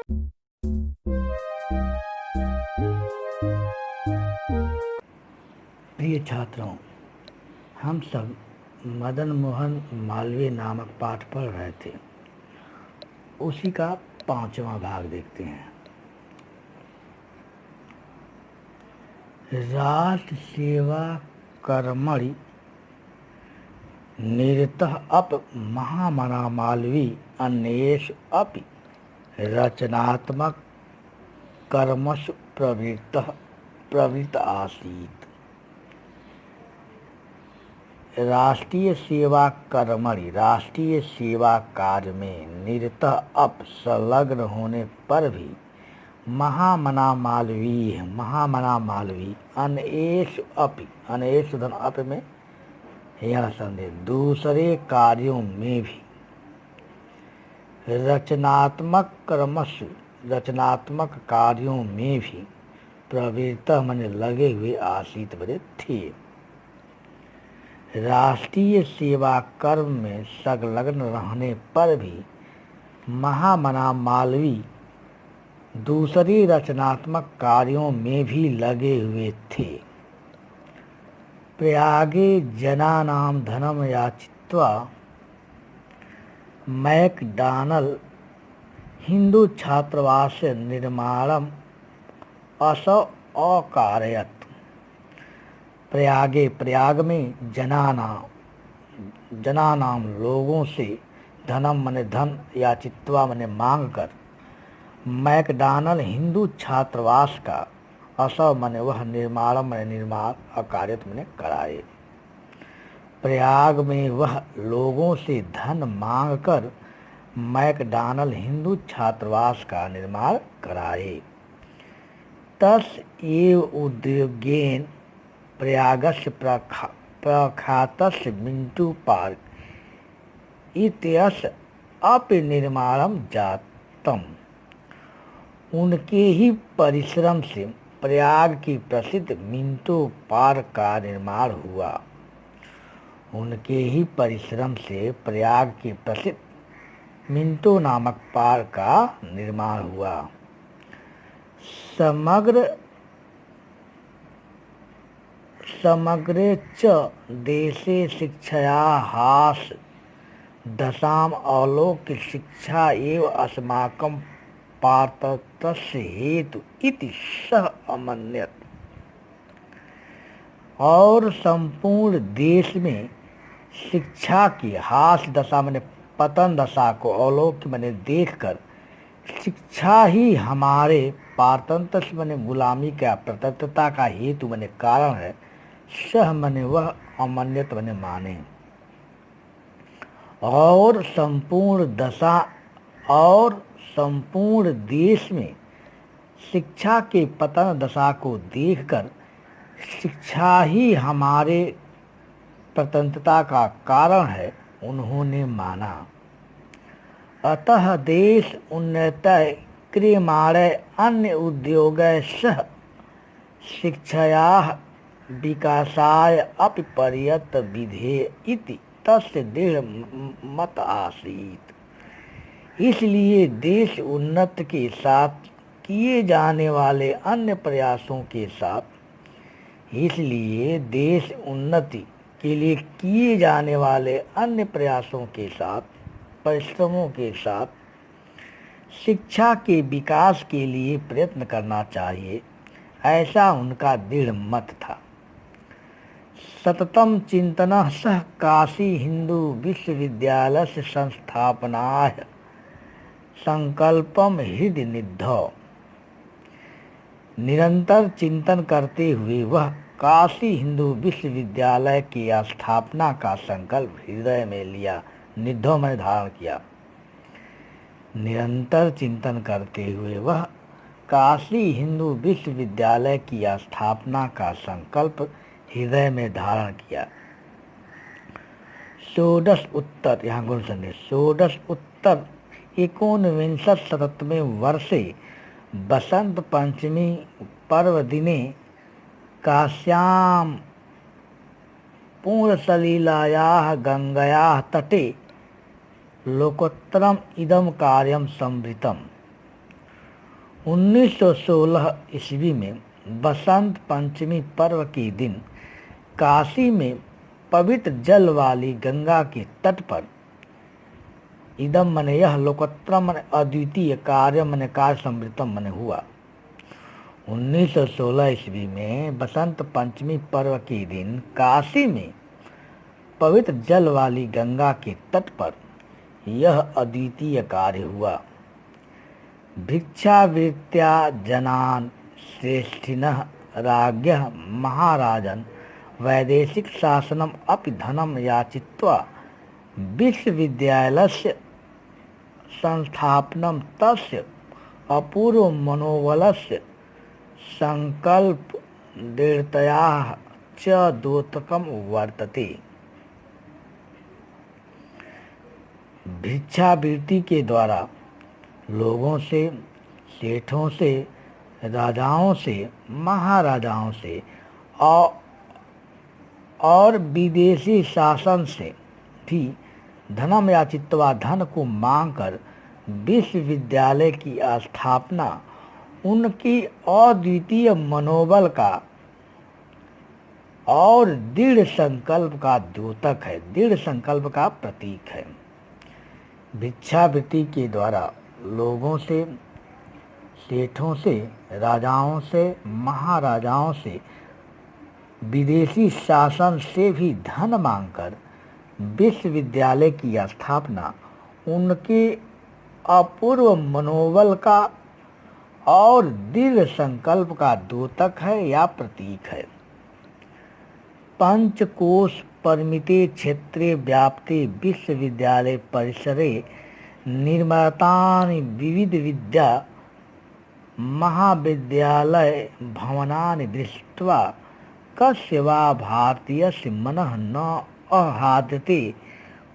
प्रिय छात्रों, हम सब मदन मोहन मालवीय नामक पाठ पढ़ रहे थे। उसी का 5वां भाग देखते हैं। राष्ट्र सेवा कर्मणि निरतः अप महामना मालवीय अन्येषु अपि रचनात्मक कर्मसु प्रवृत्त आसीत्। राष्ट्रीय सेवा कर्मणि, राष्ट्रीय सेवा कार्य में निरतः अप संलग्न होने पर भी महामना मालवीय अन्येषु अपि, अन्येषु धन अप में यह संदेह, दूसरे कार्यों में भी रचनात्मक कर्मसु, रचनात्मक कार्यों में भी प्रवृत्त माने लगे हुए आसीत बने थे। राष्ट्रीय सेवा कर्म में संलग्न रहने पर भी महामना मालवीय दूसरे रचनात्मक कार्यों में भी लगे हुए थे। प्रयागे जनानां धनम याचित्वा मैकडॉनल्ड हिंदू छात्रावास निर्माणम असौ अकारयत्। प्रयाग में जनानाम लोगों से धनम मने धन याचित्वा मने मांग कर मैकडॉनल्ड हिंदू छात्रावास का असौ मने वह निर्माणम मने निर्माण अकार्यत मने कराए। प्रयाग में वह लोगों से धन मांग कर मैकडॉनल्ड हिंदू छात्रावास का निर्माण कराए। तस् एव उद्योगेन प्रयागस्य प्रख्यातस्य मिंटो पार्क इत्यस्य अपि निर्माणम जातम। उनके ही परिश्रम से प्रयाग की प्रसिद्ध मिंटो पार्क का निर्माण हुआ। उनके ही परिश्रम से प्रयाग की प्रसिद्ध मिंटो नामक पार्क का निर्माण हुआ। समग्रे च देशे शिक्षया हास दशाम अवलोक्य शिक्षा एव अस्माकं पार्थक्यस्य हेतु इति सः अमन्यत। और संपूर्ण देश में शिक्षा की हास दशा माने पतन दशा को अवलोक्य माने देखकर शिक्षा ही हमारे पारतंत्र माने गुलामी का प्रतत्वता का हेतु माने कारण है। सह माने वह, अमन्यत माने माने। और संपूर्ण देश में शिक्षा के पतन दशा को देखकर शिक्षा ही हमारे प्रतंत्रता का कारण है, उन्होंने माना। अतः देश उन्नतय क्रियमाणे अन्य उद्योगैः सह शिक्षायाः विकासाय अपि पर्यत विधेय इति तस्य दृढ़ मत आसीत्। इसलिए देश उन्नति के साथ किए जाने वाले अन्य प्रयासों के साथ, इसलिए देश उन्नति के लिए किए जाने वाले अन्य प्रयासों के साथ, परिश्रमों के साथ शिक्षा के विकास के लिए प्रयत्न करना चाहिए, ऐसा उनका दृढ़ मत था। सततम चिंतनः सह काशी हिंदू विश्वविद्यालय संस्थापनाय संकल्पम हृदय निधौ। निरंतर चिंतन करते हुए वह काशी हिंदू विश्वविद्यालय की स्थापना का संकल्प हृदय में लिया, निधौ में धारण किया। निरंतर चिंतन करते हुए वह काशी हिंदू विश्वविद्यालय की स्थापना का संकल्प हृदय में धारण किया। षोडश उत्तर, यहाँ गुण संदेश, षोडश उत्तर 1949 वर्षे बसंत पंचमी पर्व दिने काश्यां पूर्णसलिलायाः गंगायाः तटे लोकोत्तरम इदम कार्यम संवृतम। 1916 ईस्वी में बसंत पंचमी पर्व के दिन काशी में पवित्र जल वाली गंगा के तट पर इदम मने यह लोकोत्तरम मने अद्वितीय कार्य मने कार्य समृतम मने हुआ। 1916 ईस्वी में बसंत पंचमी पर्व के दिन काशी में पवित्र जल वाली गंगा के तट पर यह अद्वितीय कार्य हुआ। भिक्षावृत्त्या जनान् श्रेष्ठिनः राज्ञः महाराजन् वैदेशिक शासनम् अपि धनं याचित्वा विश्वविद्यालयस्य संस्थापनं तस्य अपूर्व मनोबलस्य संकल्प दृढ़तायाः च द्योतकं वर्तते। भिक्षावृत्ति के द्वारा लोगों से, सेठों से, राजाओं से, महाराजाओं से और विदेशी शासन से भी धनम याचित्वा धन को मांगकर विश्वविद्यालय की स्थापना उनकी अद्वितीय मनोबल का और दृढ़ संकल्प का द्योतक है, दृढ़ संकल्प का प्रतीक है। भिक्षावृत्ति के द्वारा लोगों से, सेठों से, राजाओं से, महाराजाओं से, विदेशी शासन से भी धन मांगकर विश्वविद्यालय की स्थापना उनके अपूर्व मनोबल का और दृढ़ संकल्प का द्योतक है या प्रतीक है। पंचकोश परिमिते क्षेत्रे व्याप्ते विश्वविद्यालय परिसरे निर्मितानि विविध विद्या महाविद्यालय भवनानि दृष्ट्वा कस्य वा भारतीयस्य मनः न आह्लादते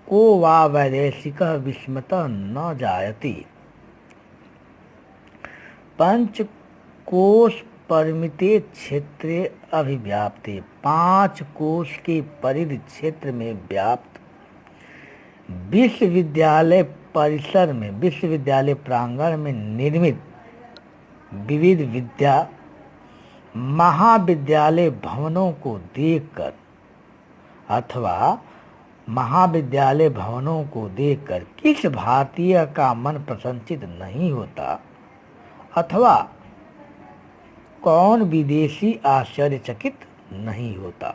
को वा वैदेशिकः विस्मितः न जायते। पंचकोश परिमिते क्षेत्रे अभिव्याप्ते, 5 कोश के परिधि क्षेत्र में व्याप्त विश्वविद्यालय परिसर में, विश्वविद्यालय प्रांगण में निर्मित विविध विद्या महाविद्यालय भवनों को देखकर अथवा महाविद्यालय भवनों को देखकर किस भारतीय का मन प्रसन्नचित नहीं होता अथवा कौन विदेशी आश्चर्यचकित नहीं होता।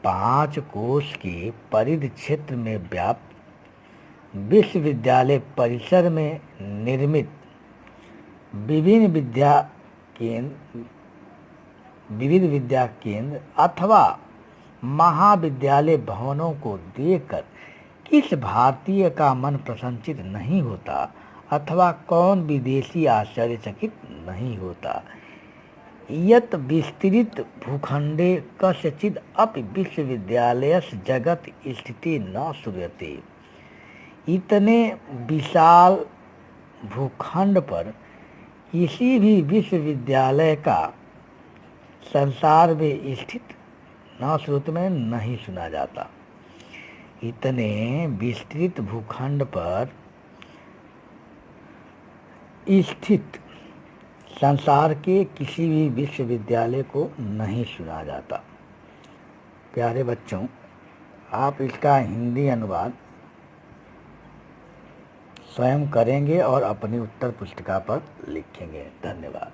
5 कोश के परिधि क्षेत्र में व्याप्त विश्वविद्यालय परिसर में निर्मित विविध विद्या केंद्र अथवा महाविद्यालय भवनों को देखकर किस भारतीय का मन प्रसन्नचित नहीं होता अथवा कौन विदेशी आश्चर्यचकित नहीं होता। यत् विस्तृत भूखंडे कस्यचिद् अपि विश्वविद्यालयस्य जगत स्थिति न श्रूयते। इतने विशाल भूखंड पर किसी भी विश्वविद्यालय का संसार में स्थित न श्रुत में नहीं सुना जाता। इतने विस्तृत भूखंड पर स्थित संसार के किसी भी विश्वविद्यालय को नहीं सुना जाता। प्यारे बच्चों, आप इसका हिंदी अनुवाद स्वयं करेंगे और अपनी उत्तर पुस्तिका पर लिखेंगे। धन्यवाद।